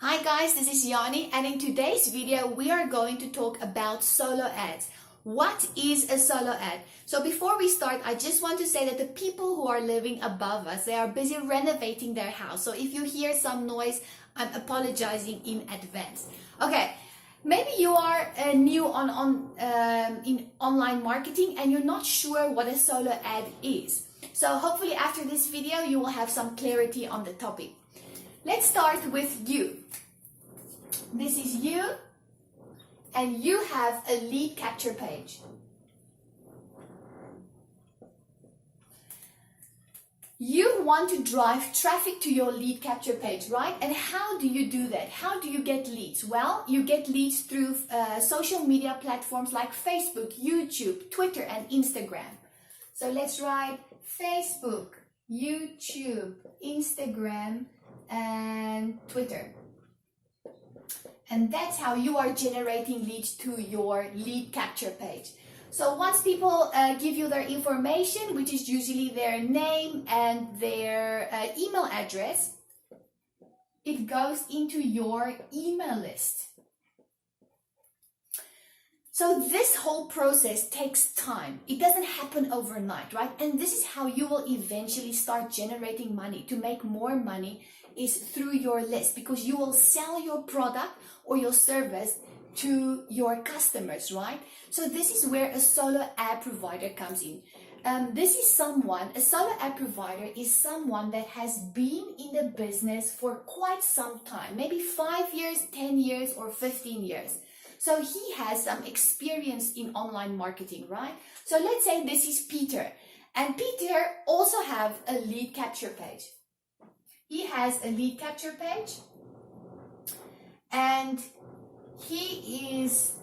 Hi guys, this is Yani, and in today's video we are going to talk about solo ads. What is a solo ad? So before we start, I just want to say that the people who are living above us, they are busy renovating their house. So if you hear some noise, I'm apologizing in advance. Okay, maybe you are new in online marketing and you're not sure what a solo ad is. So hopefully after this video you will have some clarity on the topic. Let's start with you. This is you, and you have a lead capture page. You want to drive traffic to your lead capture page, right? And how do you do that? How do you get leads? Well, you get leads through social media platforms like Facebook, YouTube, Twitter, and Instagram. So let's write Facebook, YouTube, Instagram, and Twitter. And that's how you are generating leads to your lead capture page. So once people give you their information, which is usually their name and their email address, it goes into your email list. So this whole process takes time. It doesn't happen overnight, right? And this is how you will eventually start generating money. To make more money is through your list, because you will sell your product or your service to your customers, right? So this is where a solo ad provider comes in. A solo ad provider is someone that has been in the business for quite some time, maybe 5 years, 10 years, or 15 years. So he has some experience in online marketing, right? So let's say this is Peter, and Peter also have a lead capture page. He has a lead capture page, and his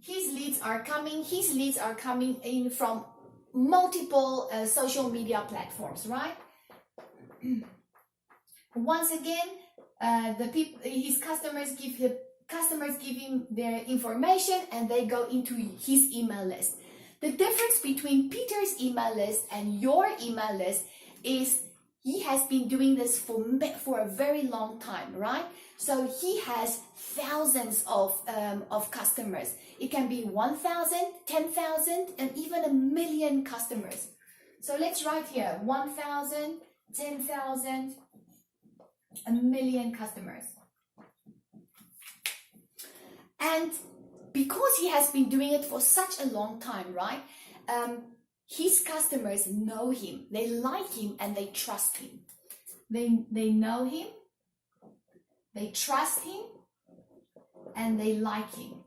leads are coming in from multiple social media platforms, right? Once again, his customers give him their information, and they go into his email list. The difference between Peter's email list and your email list is he has been doing this for a very long time, right? So he has thousands of customers. It can be 1,000, 10,000, and even 1,000,000 customers. So let's write here 1,000, 10,000, 1,000,000 customers. And because he has been doing it for such a long time, right? His customers know him, they like him, and they trust him. They know him, they trust him, and they like him.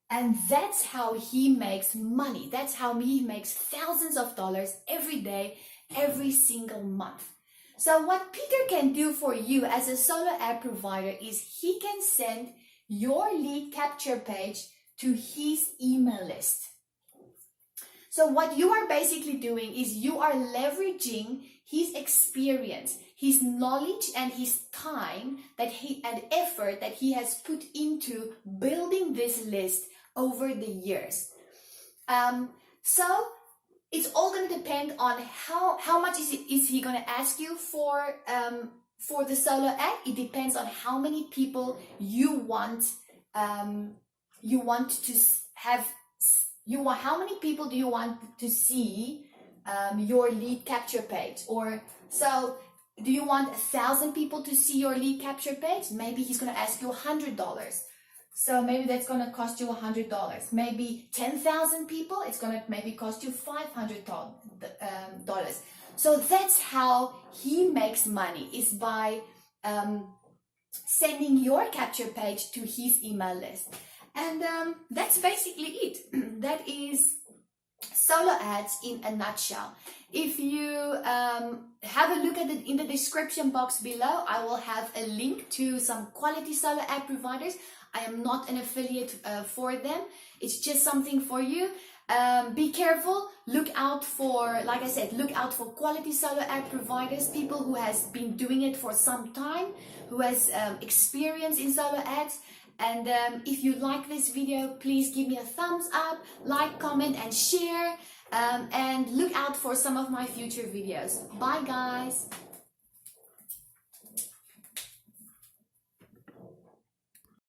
And that's how he makes money. That's how he makes thousands of dollars every day, every single month. So what Peter can do for you as a solo ad provider is he can send your lead capture page to his email list. So what you are basically doing is you are leveraging his experience, his knowledge, and his time and effort that he has put into building this list over the years. So it's all going to depend on how much is he going to ask you for the solo ad. It depends on how many people you want to have. How many people do you want to see your lead capture page? Or so do you want 1,000 people to see your lead capture page? Maybe he's going to ask you $100. So maybe that's going to cost you $100. Maybe 10,000 people, it's going to maybe cost you $500. So that's how he makes money, is by sending your capture page to his email list. And that's basically it. That is solo ads in a nutshell. If you have a look at it in the description box below, I will have a link to some quality solo ad providers. I am not an affiliate for them. It's just something for you. Be careful. Look out for, like I said, look out for quality solo ad providers, people who has been doing it for some time, who has experience in solo ads. And if you like this video, please give me a thumbs up, like, comment, and share. And look out for some of my future videos. Bye, guys.